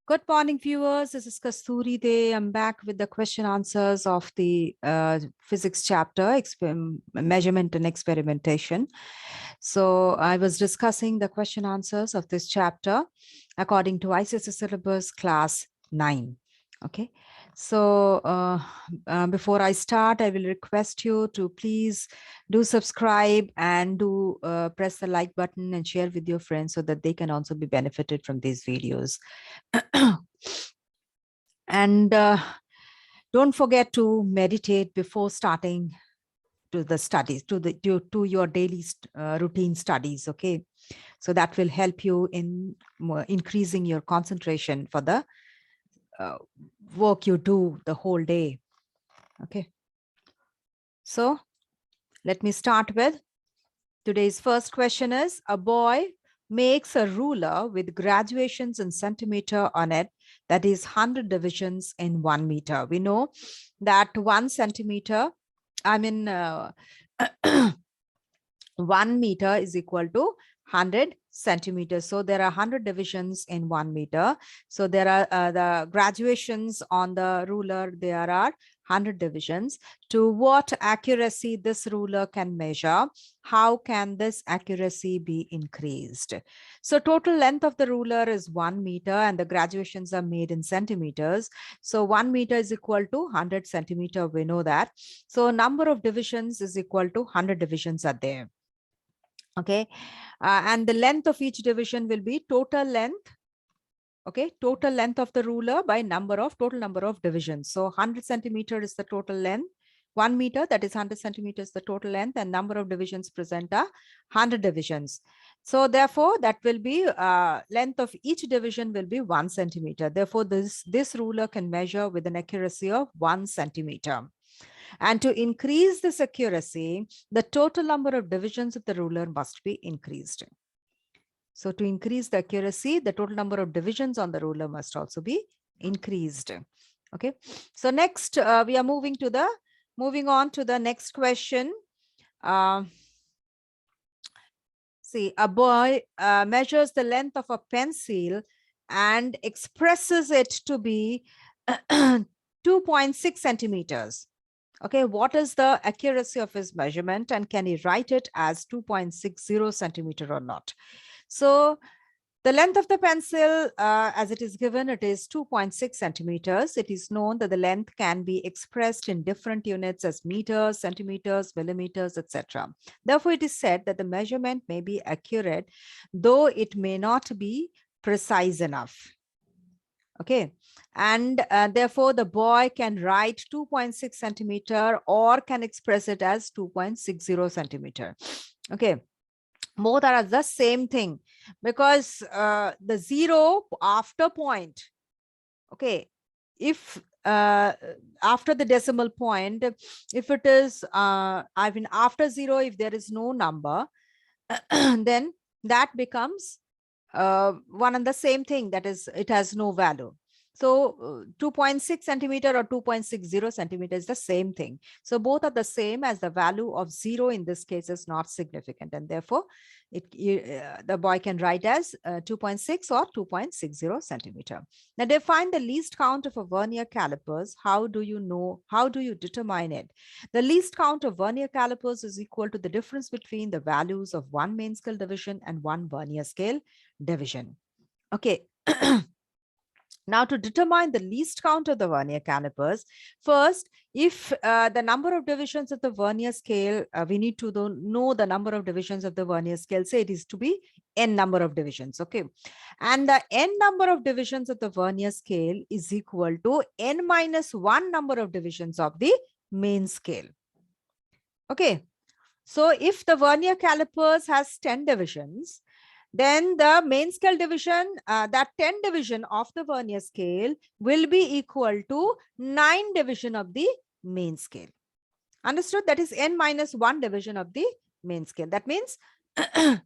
Good morning, viewers. This is Kasturi Day. I'm back with the question answers of the physics chapter, measurement and experimentation. So I was discussing the question answers of this chapter according to ICSE syllabus class 9. Okay. So before I start, I will request you to please do subscribe and do press the like button and share with your friends so that they can also be benefited from these videos. And don't forget to meditate before starting to the studies, to your daily routine studies. Okay, so that will help you in increasing your concentration for the work you do the whole day. Okay, so let me start with today's first question. Is a boy makes a ruler with graduations in centimeter on it, that is 100 divisions in 1 meter. We know that 1 centimeter, 1 meter is equal to 100 centimeters. So there are 100 divisions in 1 meter. So there are the graduations on the ruler, there are 100 divisions. To what accuracy this ruler can measure? How can this accuracy be increased? So total length of the ruler is 1 meter and the graduations are made in centimeters. So 1 meter is equal to 100 centimeter. We know that. So number of divisions is equal to 100 divisions are there. Okay, and the length of each division will be total length. Okay, total length of the ruler by total number of divisions. So 100 centimeter is the total length. 1 meter, that is 100 centimeters, the total length, and number of divisions present are 100 divisions. So therefore, that will be length of each division will be 1 centimeter. Therefore, this ruler can measure with an accuracy of 1 centimeter. And to increase this accuracy, the total number of divisions of the ruler must be increased. So to increase the accuracy, the total number of divisions on the ruler must also be increased. Okay. So next, we are moving on to the next question. See, a boy measures the length of a pencil and expresses it to be 2.6 centimeters. Okay, what is the accuracy of his measurement and can he write it as 2.60 centimeter or not? So the length of the pencil as it is given, it is 2.6 centimeters. It is known that the length can be expressed in different units as meters, centimeters, millimeters, etc. Therefore, it is said that the measurement may be accurate, though it may not be precise enough. Okay, and therefore the boy can write 2.6 centimeter or can express it as 2.60 centimeter. Okay, both are the same thing because the zero after point, okay, if after the decimal point, if it is after zero, if there is no number, then that becomes one and the same thing, that is it has no value. So 2.6 centimeter or 2.60 centimeter is the same thing. So both are the same, as the value of zero in this case is not significant, and therefore the boy can write as 2.6 or 2.60 centimeter. Now define the least count of a vernier calipers. How do you determine it? The least count of vernier calipers is equal to the difference between the values of one main scale division and one vernier scale division. Okay. Now, to determine the least count of the vernier calipers, first, if the number of divisions of the vernier scale, we need to know the number of divisions of the vernier scale. Say it is to be n number of divisions. Okay. And the n number of divisions of the vernier scale is equal to n minus 1 number of divisions of the main scale. Okay. So if the vernier calipers has 10 divisions, then the main scale division, that 10 division of the vernier scale will be equal to 9 division of the main scale. Understood? That is n minus 1 division of the main scale. That means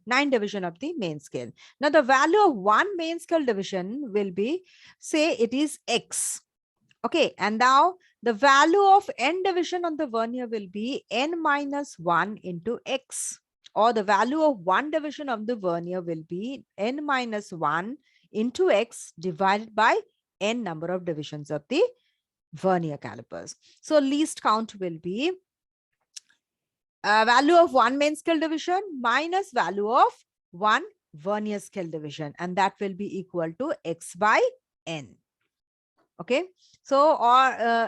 9 division of the main scale. Now the value of one main scale division will be, say it is x. Okay, and now the value of n division on the vernier will be n minus 1 into x. Or the value of one division of the vernier will be n minus 1 into X divided by N number of divisions of the vernier calipers. So least count will be value of one main scale division minus value of one vernier scale division, and that will be equal to X by N. Okay, so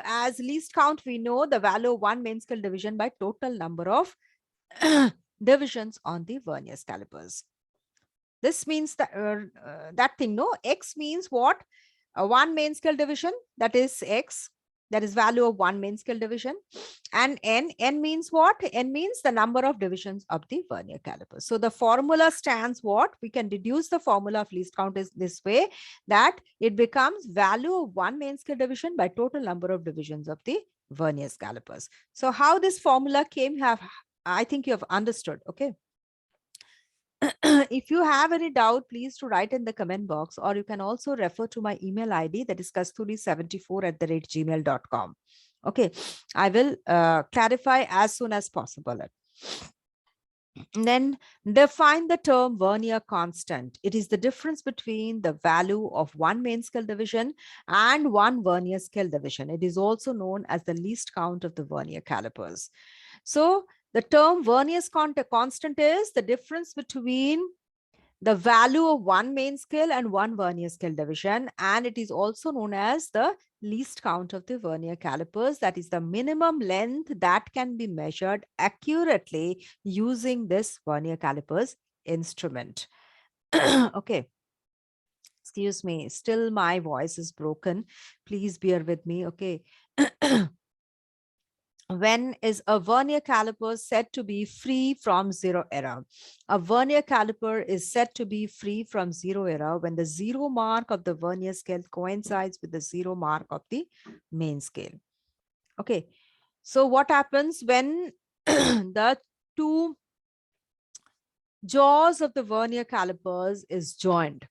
as least count, we know the value of one main scale division by total number of divisions on the vernier calipers. This means that that thing, no, X means what? One main scale division, that is X, that is value of one main scale division, and N means what? N means the number of divisions of the vernier calipers. So the formula stands what? We can deduce the formula of least count is this way, that it becomes value of one main scale division by total number of divisions of the vernier calipers. So how this formula came, I think you have understood. Okay. If you have any doubt, please to write in the comment box, or you can also refer to my email ID, that is kasturi74@gmail.com. Okay, I will clarify as soon as possible. Then define the term vernier constant. It is the difference between the value of one main scale division and one vernier scale division. It is also known as the least count of the vernier calipers. So the term vernier constant is the difference between the value of one main scale and one vernier scale division, and it is also known as the least count of the vernier calipers. That is the minimum length that can be measured accurately using this vernier calipers instrument. Okay. Excuse me, still my voice is broken. Please bear with me. Okay. When is a vernier caliper said to be free from zero error? A vernier caliper is said to be free from zero error when the zero mark of the vernier scale coincides with the zero mark of the main scale. Okay, so what happens when the two jaws of the vernier calipers is joined?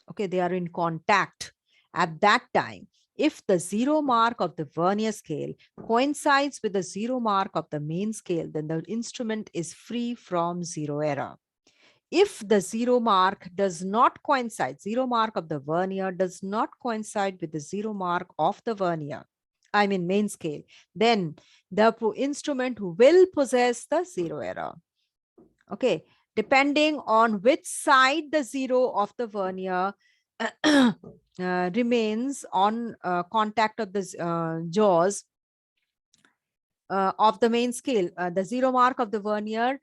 Okay, they are in contact. At that time, if the zero mark of the vernier scale coincides with the zero mark of the main scale, then the instrument is free from zero error. If the zero mark does not coincide, zero mark of the vernier does not coincide with the zero mark of the vernier, I mean main scale, then the instrument will possess the zero error. Okay, depending on which side the zero of the vernier remains on contact of the jaws of the main scale, the zero mark of the vernier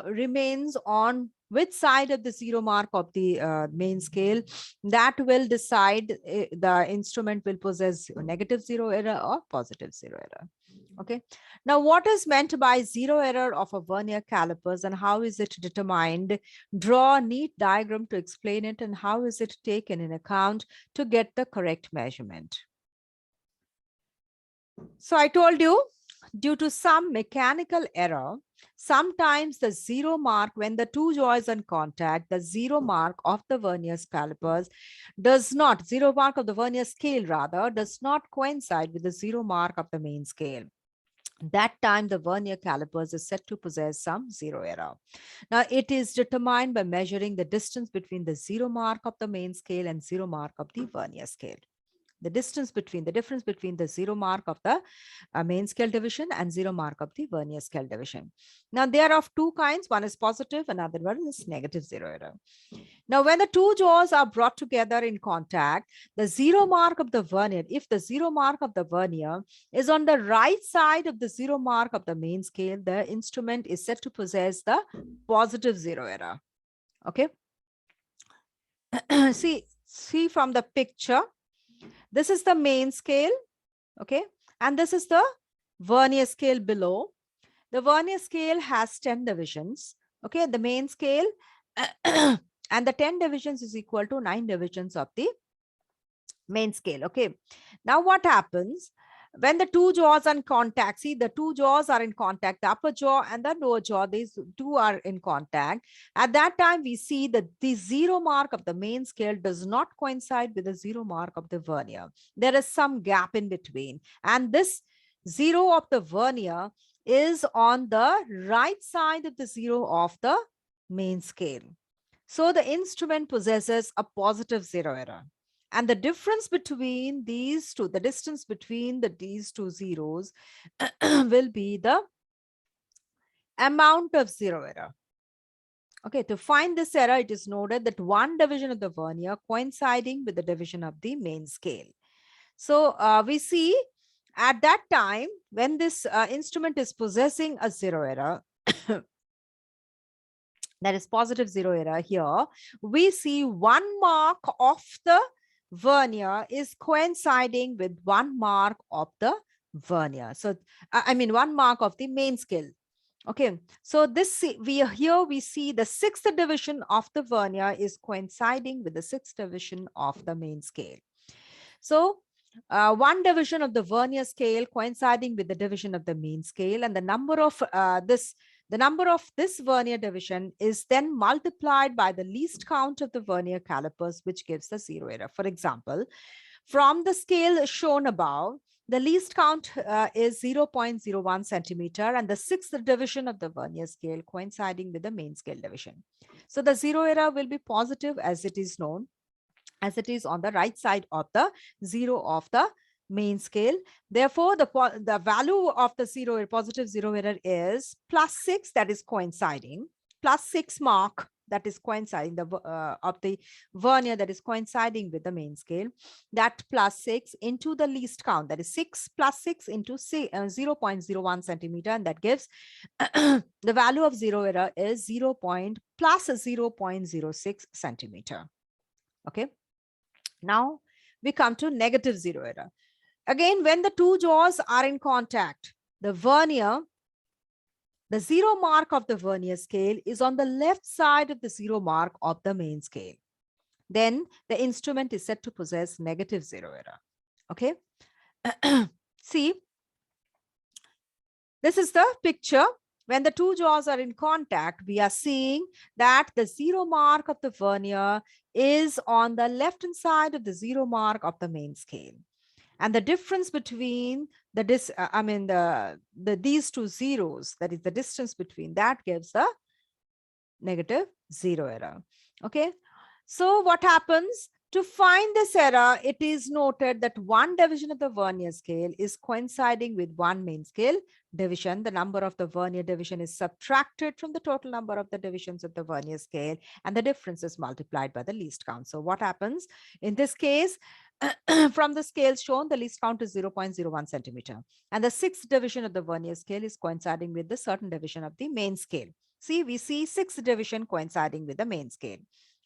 remains on which side of the zero mark of the main scale, that will decide the instrument will possess negative zero error or positive zero error. Okay. Now, what is meant by zero error of a vernier calipers and how is it determined? Draw a neat diagram to explain it, and how is it taken in account to get the correct measurement? So I told you, due to some mechanical error, sometimes the zero mark, when the two jaws are in contact, the zero mark of the vernier calipers does not, zero mark of the vernier scale rather, does not coincide with the zero mark of the main scale. That time the vernier calipers is said to possess some zero error. Now it is determined by measuring the distance between the zero mark of the main scale and zero mark of the vernier scale. The difference between the zero mark of the main scale division and zero mark of the vernier scale division. Now they are of two kinds. One is positive, another one is negative zero error. Now when the two jaws are brought together in contact, the zero mark of the vernier, if the zero mark of the vernier is on the right side of the zero mark of the main scale, the instrument is said to possess the positive zero error. Okay. see from the picture, this is the main scale, okay, and this is the vernier scale below. The vernier scale has 10 divisions, okay, the main scale, and the 10 divisions is equal to 9 divisions of the main scale, okay. Now what happens when the two jaws are in contact? See, the two jaws are in contact, the upper jaw and the lower jaw, these two are in contact. At that time, we see that the zero mark of the main scale does not coincide with the zero mark of the vernier. There is some gap in between, and this zero of the vernier is on the right side of the zero of the main scale. So the instrument possesses a positive zero error. And the difference between these two, the distance between these two zeros will be the amount of zero error. Okay, to find this error, it is noted that one division of the vernier coinciding with the division of the main scale. So we see at that time when this instrument is possessing a zero error, that is positive zero error here, we see one mark of the vernier is coinciding with one mark of the vernier. So I mean one mark of the main scale. Okay, so this we see the sixth division of the vernier is coinciding with the sixth division of the main scale. So one division of the vernier scale coinciding with the division of the main scale, and the number of this vernier division is then multiplied by the least count of the vernier calipers, which gives the zero error. For example, from the scale shown above, the least count is 0.01 centimeter, and the sixth division of the vernier scale coinciding with the main scale division. So the zero error will be positive, as it is known, as it is on the right side of the zero of the main scale. Therefore, the value of the positive zero error is +6, that is coinciding, +6 mark, that is coinciding, of the vernier that is coinciding with the main scale, that +6 into the least count, that is 6 plus 6 into 0.01 centimeter, and that gives the value of zero error is plus 0.06 centimeter. Okay. Now we come to negative zero error. Again, when the two jaws are in contact, the vernier, the zero mark of the vernier scale is on the left side of the zero mark of the main scale. Then the instrument is said to possess negative zero error. Okay. See, this is the picture. When the two jaws are in contact, we are seeing that the zero mark of the vernier is on the left-hand side of the zero mark of the main scale. And the difference between these two zeros, that is the distance between that, gives the negative zero error. Okay. So what happens? To find this error, it is noted that one division of the vernier scale is coinciding with one main scale division. The number of the vernier division is subtracted from the total number of the divisions of the vernier scale, and the difference is multiplied by the least count. So what happens in this case? From the scale shown, the least count is 0.01 centimeter, and the sixth division of the vernier scale is coinciding with the certain division of the main scale. See, we see sixth division coinciding with the main scale.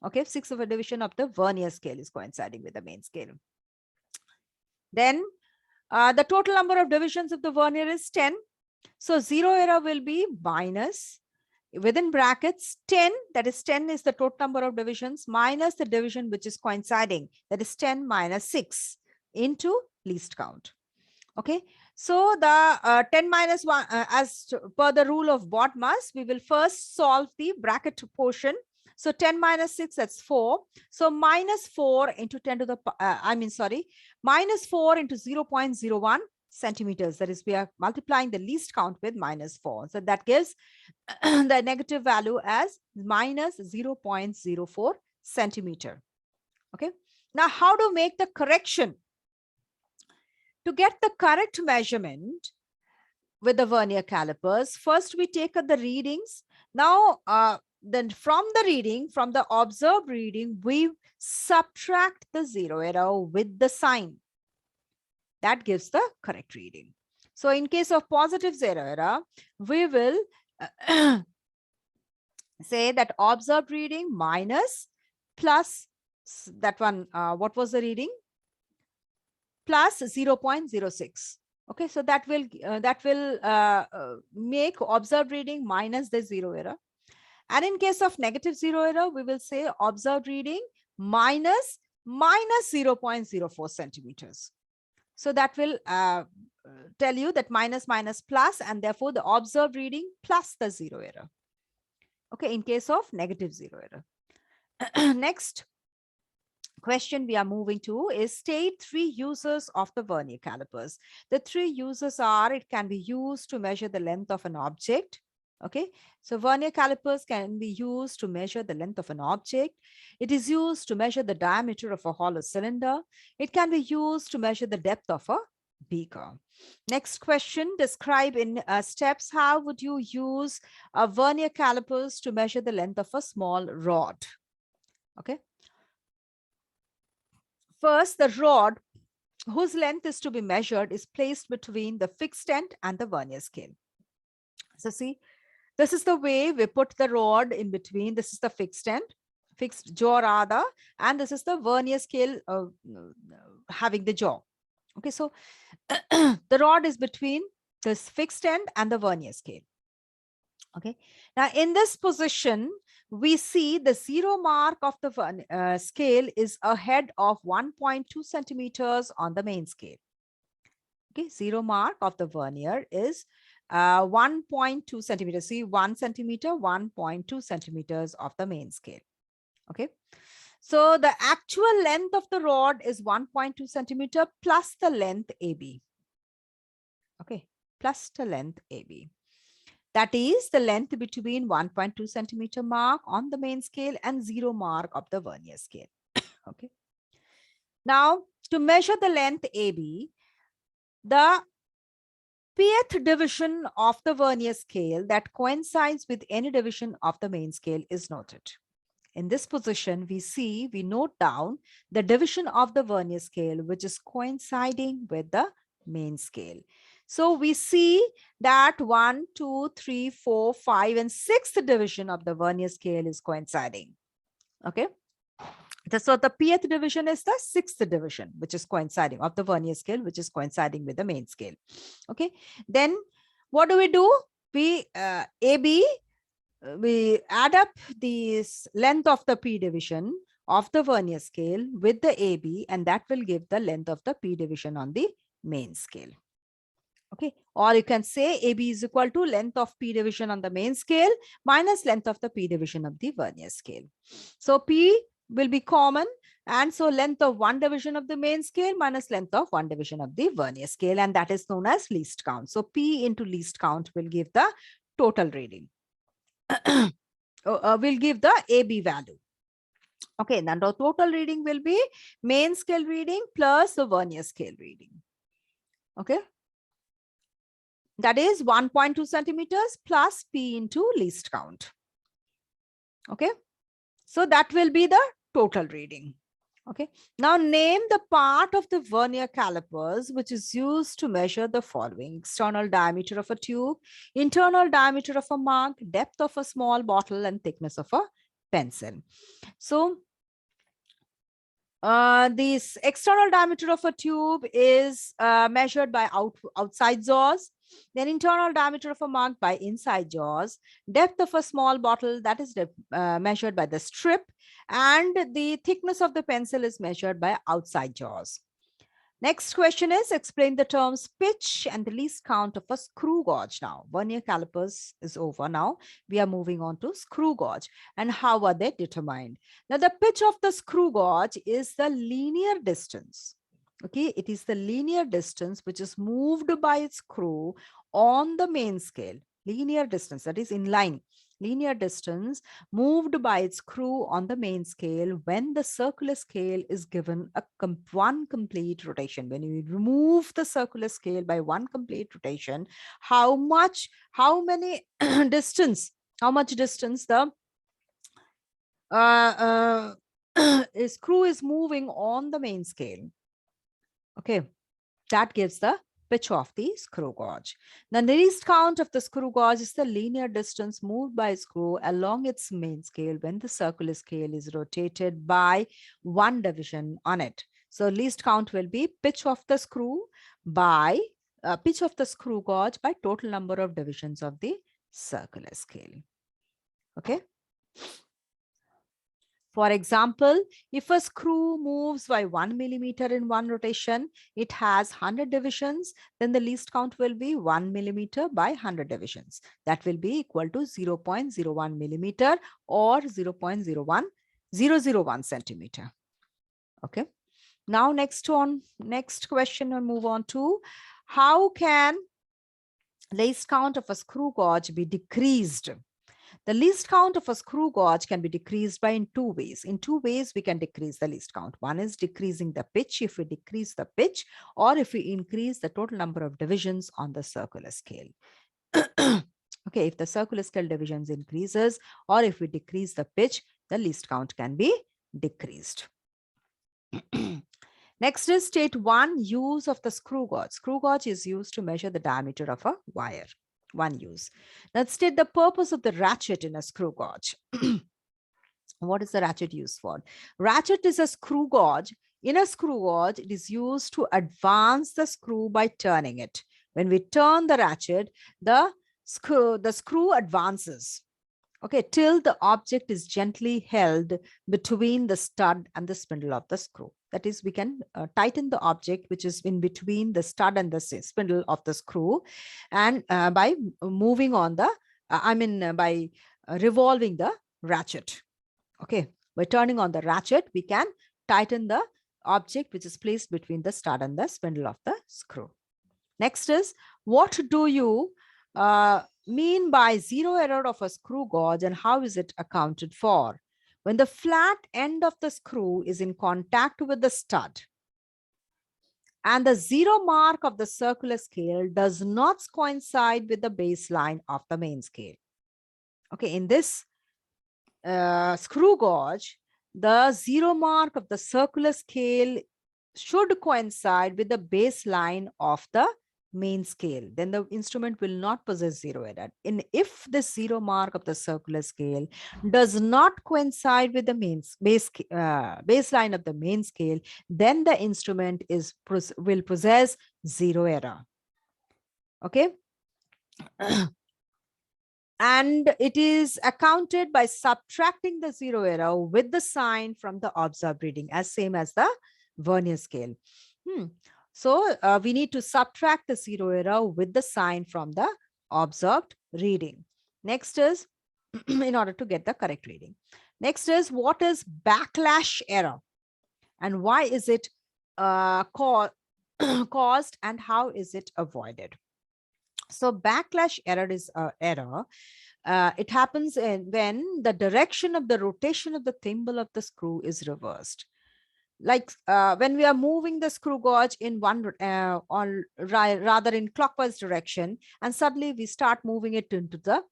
Okay, sixth of a division of the vernier scale is coinciding with the main scale. Then the total number of divisions of the vernier is 10. So zero error will be minus, within brackets, 10, that is 10 is the total number of divisions, minus the division which is coinciding, that is 10 minus 6 into least count. Okay, so the 10 minus 1, as per the rule of BODMAS, we will first solve the bracket portion. So 10 minus 6, that's 4. So minus 4 into 10 to the, minus 4 into 0.01 centimeters. That is, we are multiplying the least count with minus 4. So that gives the negative value as minus 0.04 centimeter. Okay. Now, how to make the correction? To get the correct measurement with the vernier calipers, first we take the readings. Now, then from the reading, from the observed reading, we subtract the zero error with the sign. That gives the correct reading. So in case of positive zero error, we will say that observed reading minus plus that one, what was the reading? Plus 0.06. Okay, so that will make observed reading minus the zero error. And in case of negative zero error, we will say observed reading minus 0.04 centimeters. So that will tell you that minus plus, and therefore the observed reading plus the zero error. Okay, in case of negative zero error. Next question we are moving to is state 3 uses of the vernier calipers. The 3 uses are: it can be used to measure the length of an object, Okay, so vernier calipers can be used to measure the length of an object. It is used to measure the diameter of a hollow cylinder. It can be used to measure the depth of a beaker. Next question, describe in steps how would you use a vernier calipers to measure the length of a small rod. Okay. First, the rod whose length is to be measured is placed between the fixed end and the vernier scale. So see, this is the way we put the rod in between. This is the fixed end, fixed jaw rather, and this is the vernier scale having the jaw. Okay, so the rod is between this fixed end and the vernier scale. Okay, now in this position, we see the zero mark of the scale is ahead of 1.2 centimeters on the main scale. Okay, zero mark of the vernier is 1.2 centimeters. See, 1 centimeter, 1.2 centimeters of the main scale. Okay, so the actual length of the rod is 1.2 centimeter plus the length AB. Okay, plus the length AB. That is the length between 1.2 centimeter mark on the main scale and zero mark of the vernier scale. Okay. Now, to measure the length AB, the pth division of the vernier scale that coincides with any division of the main scale is noted. In this position, we note down the division of the vernier scale, which is coinciding with the main scale. So we see that 1, 2, 3, 4, 5, and 6th division of the vernier scale is coinciding. Okay. So the pth division is the 6th division, which is coinciding of the vernier scale, which is coinciding with the main scale. Okay. Then what do? We AB, we add up the length of the P division of the vernier scale with the AB, and that will give the length of the P division on the main scale. Okay, or you can say AB is equal to length of P division on the main scale minus length of the P division of the vernier scale. So P will be common, and so length of one division of the main scale minus length of one division of the vernier scale, and that is known as least count. So P into least count will give the total reading. Will give the AB value. Okay, then the total reading will be main scale reading plus the vernier scale reading. Okay, that is 1.2 centimeters plus P into least count. Okay, so that will be the total reading. Okay, now name the part of the vernier calipers which is used to measure the following: external diameter of a tube, internal diameter of a mug, depth of a small bottle, and thickness of a pencil. So this external diameter of a tube is measured by outside jaws. Then internal diameter of a mug by inside jaws. Depth of a small bottle, that is measured by the strip. And the thickness of the pencil is measured by outside jaws. Next question is explain the terms pitch and the least count of a screw gauge. Now, vernier calipers is over. Now we are moving on to screw gauge and how are they determined. Now, the pitch of the screw gauge is the linear distance. Okay, it is the linear distance which is moved by its screw on the main scale. Linear distance, that is in line. Linear distance moved by its screw on the main scale when the circular scale is given one complete rotation. When you remove the circular scale by one complete rotation, how much distance the screw is moving on the main scale. Okay, that gives the pitch of the screw gauge. The least count of the screw gauge is the linear distance moved by a screw along its main scale when the circular scale is rotated by one division on it. So least count will be pitch of the screw by pitch of the screw gauge by total number of divisions of the circular scale. Okay. For example, if a screw moves by 1 millimeter in one rotation, it has 100 divisions, then the least count will be 1 millimeter by 100 divisions. That will be equal to 0.01 millimeter or 0.001 centimeter. Okay. Now next question and move on to how can least count of a screw gauge be decreased? The least count of a screw gauge can be decreased by in two ways. In two ways, we can decrease the least count. One is decreasing the pitch, if we decrease the pitch, or if we increase the total number of divisions on the circular scale. Okay, if the circular scale divisions increases, or if we decrease the pitch, the least count can be decreased. Next is state one use of the screw gauge. Screw gauge is used to measure the diameter of a wire. One use. Let's state the purpose of the ratchet in a screw gauge. What is the ratchet used for? Ratchet is a screw gauge. In a screw gauge, it is used to advance the screw by turning it. When we turn the ratchet, the screw advances, okay, till the object is gently held between the stud and the spindle of the screw. That is, we can tighten the object which is in between the stud and the spindle of the screw, and by moving on the, by revolving the ratchet. Okay, by turning on the ratchet, we can tighten the object which is placed between the stud and the spindle of the screw. Next is, what do you mean by zero error of a screw gauge and how is it accounted for? When the flat end of the screw is in contact with the stud and the zero mark of the circular scale does not coincide with the baseline of the main scale. Okay, in this screw gauge, the zero mark of the circular scale should coincide with the baseline of the main scale. Then the instrument will not possess zero error. And if the zero mark of the circular scale does not coincide with the baseline of the main scale, then the instrument will possess zero error. Okay. And it is accounted by subtracting the zero error with the sign from the observed reading, as same as the vernier scale. So we need to subtract the zero error with the sign from the observed reading. Next is, in order to get the correct reading. Next is, what is backlash error and why is it caused and how is it avoided? So backlash error is error. It happens when the direction of the rotation of the thimble of the screw is reversed. Like when we are moving the screw gauge in one rather in clockwise direction, and suddenly we start moving it into the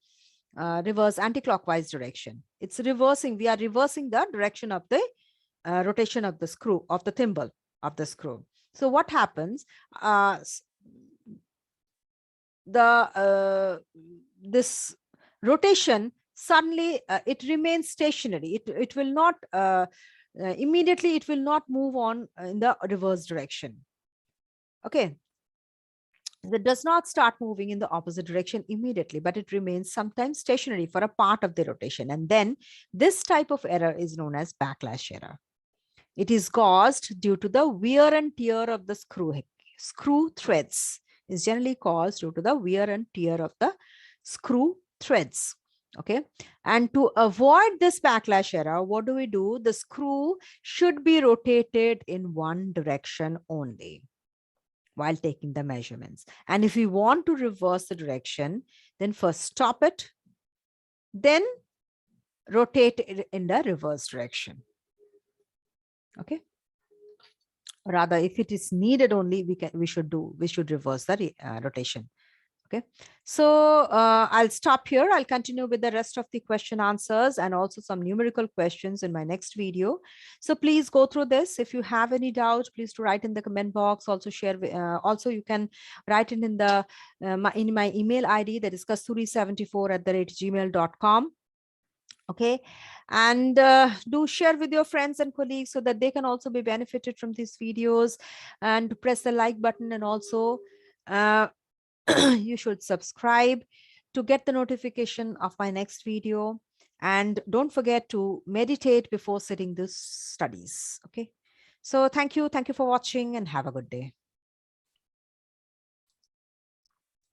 reverse anti-clockwise direction. It's reversing. We are reversing the direction of the rotation of the screw, of the thimble of the screw. So what happens? This rotation suddenly it remains stationary. It will not immediately, it will not move on in the reverse direction. Okay, it does not start moving in the opposite direction immediately, but it remains sometimes stationary for a part of the rotation. And then this type of error is known as backlash error. It is caused due to the wear and tear of the screw threads. Is generally caused due to the wear and tear of the screw threads. Okay, and to avoid this backlash error, what do we do? The screw should be rotated in one direction only while taking the measurements. And if we want to reverse the direction, then first stop it, then rotate it in the reverse direction. Okay. Rather, if it is needed only, we should reverse the rotation. Okay, so I'll stop here. I'll continue with the rest of the question answers and also some numerical questions in my next video. So please go through this. If you have any doubt, please to write in the comment box. Also share. Also, you can write it in the in my email ID, that is kasturi74@gmail.com. Okay, and do share with your friends and colleagues so that they can also be benefited from these videos, and press the like button, and also you should subscribe to get the notification of my next video. And don't forget to meditate before sitting the studies. Okay, so thank you for watching and have a good day.